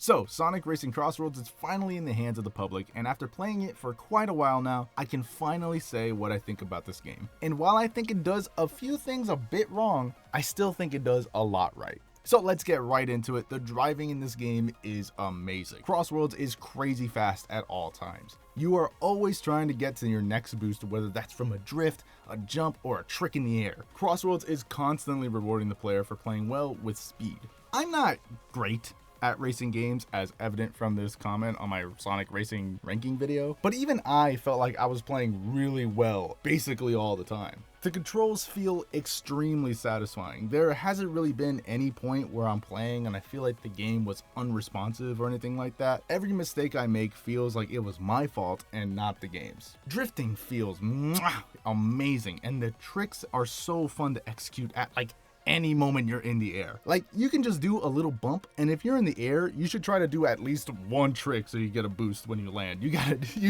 So, Sonic Racing CrossWorlds is finally in the hands of the public, and after playing it for quite a while now, I can finally say what I think about this game. And while I think it does a few things a bit wrong, I still think it does a lot right. So let's get right into it. The driving in this game is amazing. CrossWorlds is crazy fast at all times. You are always trying to get to your next boost, whether that's from a drift, a jump, or a trick in the air. CrossWorlds is constantly rewarding the player for playing well with speed. I'm not great at racing games, as evident from this comment on my Sonic Racing ranking video, but even I felt like I was playing really well basically all the time. The controls feel extremely satisfying. There hasn't really been any point where I'm playing and I feel like the game was unresponsive or anything like that. Every mistake I make feels like it was my fault and not the game's. Drifting feels amazing, and the tricks are so fun to execute at any moment you're in the air. Like, you can just do a little bump, and if you're in the air, you should try to do at least one trick so you get a boost when you land. You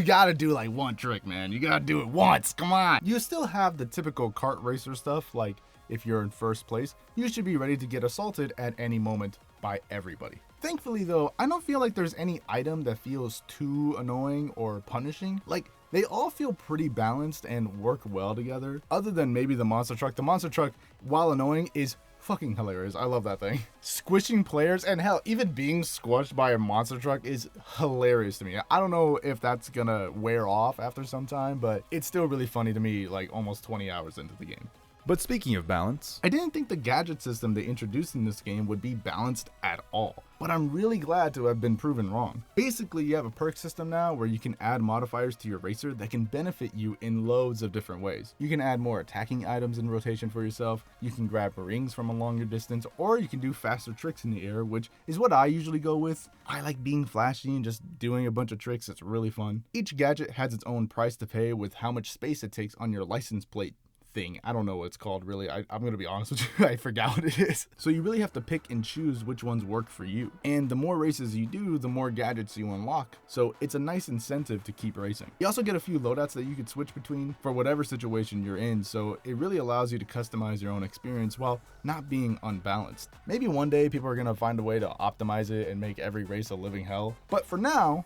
gotta do like one trick, man. You gotta do it once, come on. You still have the typical kart racer stuff, like if you're in first place, you should be ready to get assaulted at any moment by everybody. Thankfully though, I don't feel like there's any item that feels too annoying or punishing. Like, they all feel pretty balanced and work well together, other than maybe the monster truck. The monster truck, while annoying, is fucking hilarious. I love that thing. Squishing players, and hell, even being squished by a monster truck is hilarious to me. I don't know if that's gonna wear off after some time, but it's still really funny to me, like almost 20 hours into the game. But speaking of balance, I didn't think the gadget system they introduced in this game would be balanced at all, but I'm really glad to have been proven wrong. Basically, you have a perk system now where you can add modifiers to your racer that can benefit you in loads of different ways. You can add more attacking items in rotation for yourself, you can grab rings from a longer distance, or you can do faster tricks in the air, which is what I usually go with. I like being flashy and just doing a bunch of tricks. It's really fun. Each gadget has its own price to pay with how much space it takes on your license plate thing. I don't know what it's called really. I'm gonna be honest with you, I forgot what it is. So you really have to pick and choose which ones work for you. And the more races you do, the more gadgets you unlock. So it's a nice incentive to keep racing. You also get a few loadouts that you could switch between for whatever situation you're in. So it really allows you to customize your own experience while not being unbalanced. Maybe one day people are gonna find a way to optimize it and make every race a living hell. But for now,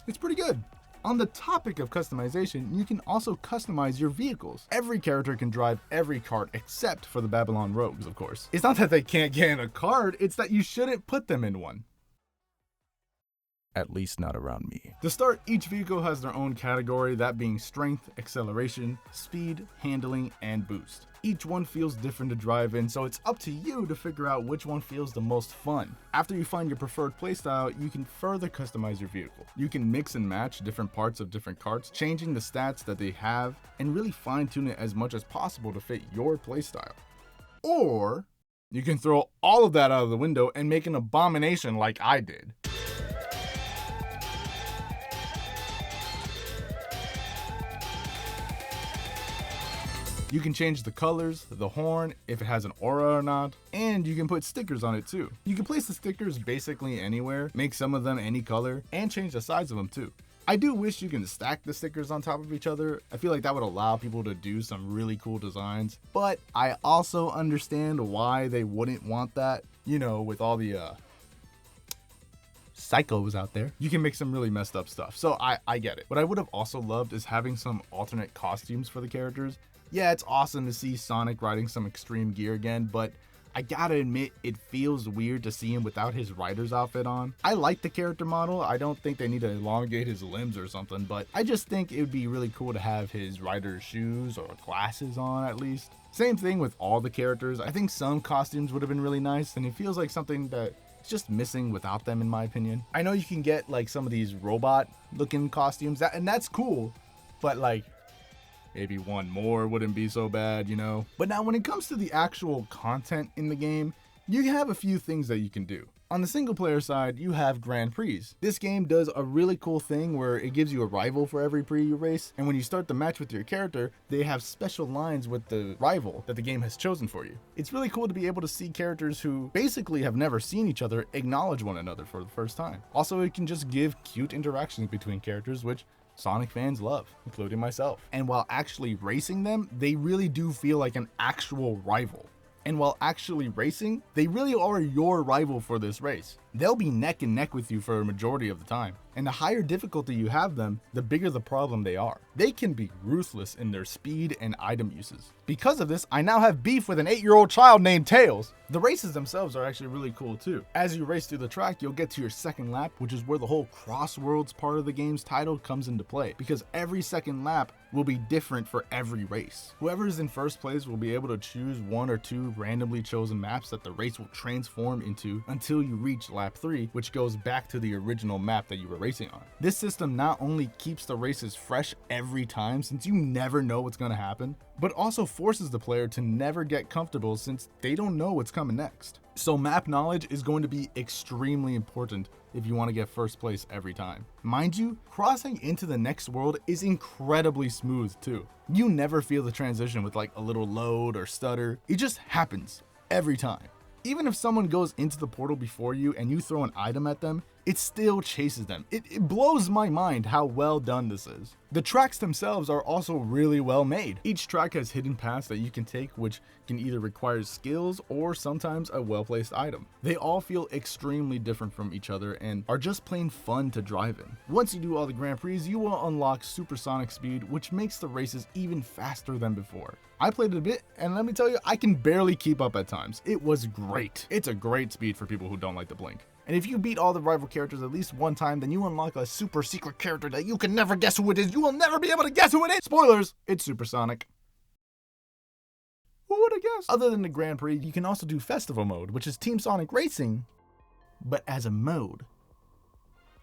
it's pretty good. On the topic of customization, you can also customize your vehicles. Every character can drive every kart except for the Babylon Rogues, of course. It's not that they can't get in a kart, it's that you shouldn't put them in one. At least not around me. To start, each vehicle has their own category, that being strength, acceleration, speed, handling, and boost. Each one feels different to drive in, so it's up to you to figure out which one feels the most fun. After you find your preferred playstyle, you can further customize your vehicle. You can mix and match different parts of different karts, changing the stats that they have, and really fine-tune it as much as possible to fit your playstyle. Or you can throw all of that out of the window and make an abomination like I did. You can change the colors, the horn, if it has an aura or not, and you can put stickers on it too. You can place the stickers basically anywhere, make some of them any color, and change the size of them too. I do wish you can stack the stickers on top of each other. I feel like that would allow people to do some really cool designs, but I also understand why they wouldn't want that. You know, with all the psychos out there, you can make some really messed up stuff. So I get it. What I would have also loved is having some alternate costumes for the characters. Yeah, it's awesome to see Sonic riding some extreme gear again, but I gotta admit, it feels weird to see him without his rider's outfit on. I like the character model. I don't think they need to elongate his limbs or something, but I just think it would be really cool to have his rider's shoes or glasses on at least. Same thing with all the characters. I think some costumes would have been really nice, and it feels like something that it's just missing without them, in my opinion. I know you can get like some of these robot looking costumes, and that's cool, but like, maybe one more wouldn't be so bad, you know? But now when it comes to the actual content in the game, you have a few things that you can do. On the single player side, you have Grand Prix. This game does a really cool thing where it gives you a rival for every Prix you race, and when you start the match with your character, they have special lines with the rival that the game has chosen for you. It's really cool to be able to see characters who basically have never seen each other acknowledge one another for the first time. Also, it can just give cute interactions between characters, which Sonic fans love, including myself. And while actually racing them, they really do feel like an actual rival. And while actually racing, they really are your rival for this race. they'll be neck and neck with you for a majority of the time. And the higher difficulty you have them, the bigger the problem they are. They can be ruthless in their speed and item uses. Because of this, I now have beef with an 8-year-old child named Tails. The races themselves are actually really cool too. As you race through the track, you'll get to your second lap, which is where the whole CrossWorlds part of the game's title comes into play, because every second lap will be different for every race. Whoever is in first place will be able to choose 1 or 2 randomly chosen maps that the race will transform into until you reach lap 3, which goes back to the original map that you were racing on. This system not only keeps the races fresh every time, since you never know what's going to happen, but also forces the player to never get comfortable since they don't know what's coming next. So map knowledge is going to be extremely important if you want to get first place every time. Mind you, crossing into the next world is incredibly smooth too. You never feel the transition with like a little load or stutter. It just happens every time. Even if someone goes into the portal before you and you throw an item at them, it still chases them. It blows my mind how well done this is. The tracks themselves are also really well made. Each track has hidden paths that you can take, which can either require skills or sometimes a well-placed item. They all feel extremely different from each other and are just plain fun to drive in. Once you do all the Grand Prix, you will unlock supersonic speed, which makes the races even faster than before. I played it a bit, and let me tell you, I can barely keep up at times. It was great. It's a great speed for people who don't like to blink. And if you beat all the rival characters at least one time, then you unlock a super secret character that you can never guess who it is. You will never be able to guess who it is. Spoilers, it's supersonic. Who would have guessed? Other than the Grand Prix, you can also do Festival Mode, which is Team Sonic Racing, but as a mode,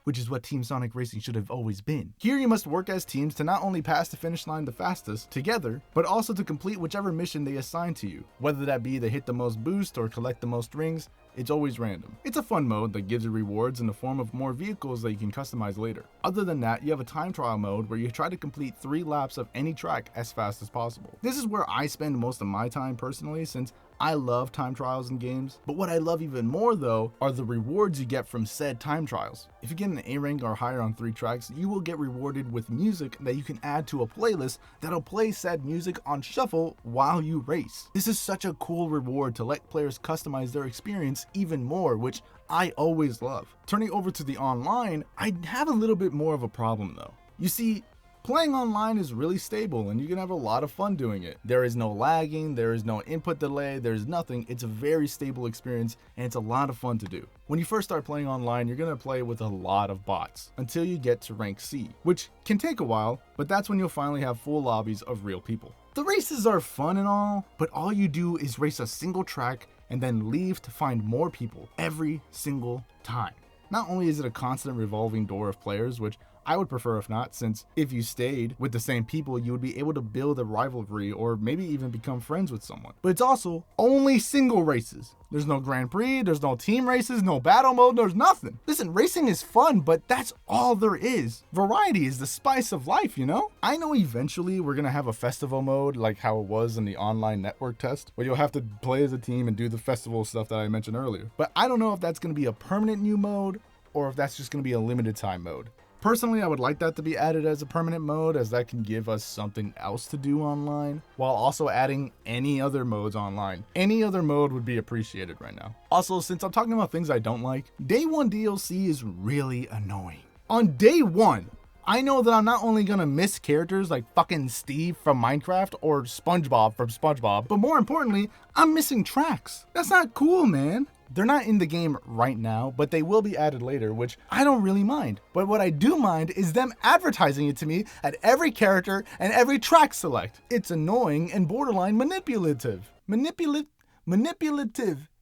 which is what Team Sonic Racing should have always been. Here you must work as teams to not only pass the finish line the fastest together, but also to complete whichever mission they assign to you. Whether that be to hit the most boost or collect the most rings, it's always random. It's a fun mode that gives you rewards in the form of more vehicles that you can customize later. Other than that, you have a time trial mode where you try to complete 3 laps of any track as fast as possible. This is where I spend most of my time personally, since I love time trials in games, but what I love even more though are the rewards you get from said time trials. If you get an A rank or higher on 3 tracks, you will get rewarded with music that you can add to a playlist that'll play said music on shuffle while you race. This is such a cool reward to let players customize their experience even more, which I always love. Turning over to the online, I have a little bit more of a problem though. You see, playing online is really stable and you can have a lot of fun doing it. There is no lagging, there is no input delay, there's nothing. It's a very stable experience and it's a lot of fun to do. When you first start playing online, you're gonna play with a lot of bots until you get to rank C, which can take a while, but that's when you'll finally have full lobbies of real people. The races are fun and all, but all you do is race a single track and then leave to find more people every single time. Not only is it a constant revolving door of players, which I would prefer if not, since if you stayed with the same people, you would be able to build a rivalry or maybe even become friends with someone. But it's also only single races. There's no Grand Prix, there's no team races, no battle mode, there's nothing. Listen, racing is fun, but that's all there is. Variety is the spice of life, you know? I know eventually we're gonna have a festival mode like how it was in the online network test, where you'll have to play as a team and do the festival stuff that I mentioned earlier. But I don't know if that's gonna be a permanent new mode or if that's just gonna be a limited time mode. Personally, I would like that to be added as a permanent mode, as that can give us something else to do online, while also adding any other modes online. Any other mode would be appreciated right now. Also, since I'm talking about things I don't like, Day 1 DLC is really annoying. On Day 1, I know that I'm not only gonna miss characters like fucking Steve from Minecraft or SpongeBob from SpongeBob, but more importantly, I'm missing tracks. That's not cool, man. They're not in the game right now, but they will be added later, which I don't really mind. But what I do mind is them advertising it to me at every character and every track select. It's annoying and borderline manipulative. Manipulative?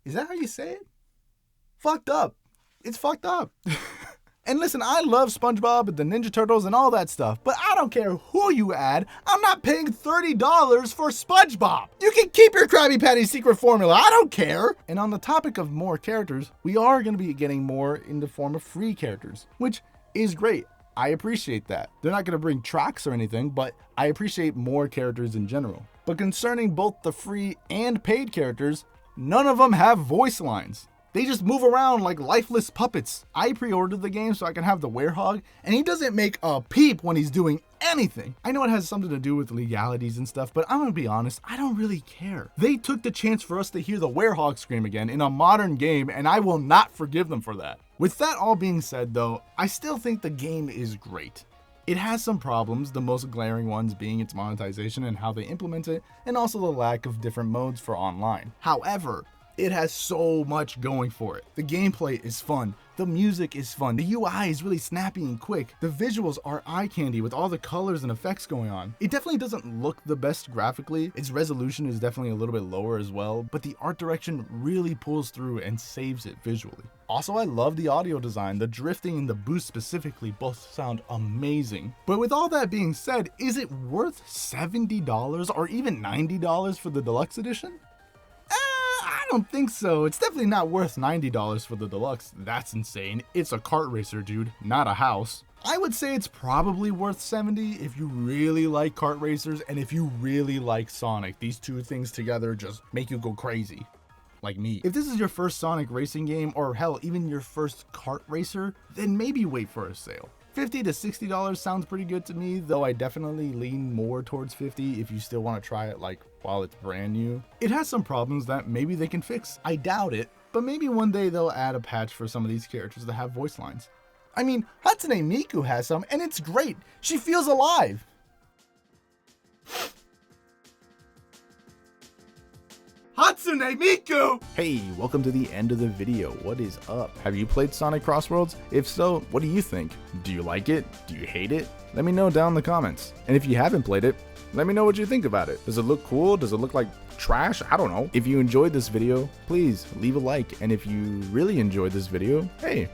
Is that how you say it? Fucked up. It's fucked up. And listen, I love SpongeBob and the Ninja Turtles and all that stuff, but I don't care who you add. I'm not paying $30 for SpongeBob. You can keep your Krabby Patty secret formula. I don't care. And on the topic of more characters, we are going to be getting more in the form of free characters, which is great. I appreciate that. They're not going to bring tracks or anything, but I appreciate more characters in general. But concerning both the free and paid characters, none of them have voice lines. They just move around like lifeless puppets. I pre-ordered the game so I can have the werehog, and he doesn't make a peep when he's doing anything. I know it has something to do with legalities and stuff, but I'm gonna be honest, I don't really care. They took the chance for us to hear the werehog scream again in a modern game, and I will not forgive them for that. With that all being said though, I still think the game is great. It has some problems, the most glaring ones being its monetization and how they implement it, and also the lack of different modes for online. However, it has so much going for it. The gameplay is fun, the music is fun, the UI is really snappy and quick, the visuals are eye candy with all the colors and effects going on. It definitely doesn't look the best graphically, its resolution is definitely a little bit lower as well, but the art direction really pulls through and saves it visually. Also, I love the audio design, the drifting and the boost specifically both sound amazing. But with all that being said, is it worth $70 or even $90 for the deluxe edition? I don't think so. It's definitely not worth $90 for the deluxe. That's insane. It's a kart racer, dude, not a house. I would say it's probably worth $70 if you really like kart racers and if you really like Sonic. These two things together just make you go crazy. Like me. If this is your first Sonic racing game, or hell, even your first kart racer, then maybe wait for a sale. $50 to $60 sounds pretty good to me, though I definitely lean more towards $50 if you still want to try it like while it's brand new. It has some problems that maybe they can fix. I doubt it, but maybe one day they'll add a patch for some of these characters that have voice lines. I mean, Hatsune Miku has some, and it's great. She feels alive. Hatsune Miku! Hey, welcome to the end of the video. What is up? Have you played Sonic CrossWorlds? If so, what do you think? Do you like it? Do you hate it? Let me know down in the comments. And if you haven't played it, let me know what you think about it. Does it look cool? Does it look like trash? I don't know. If you enjoyed this video, please leave a like. And if you really enjoyed this video, hey,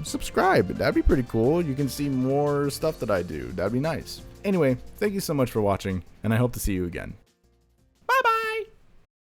subscribe. That'd be pretty cool. You can see more stuff that I do. That'd be nice. Anyway, thank you so much for watching, and I hope to see you again.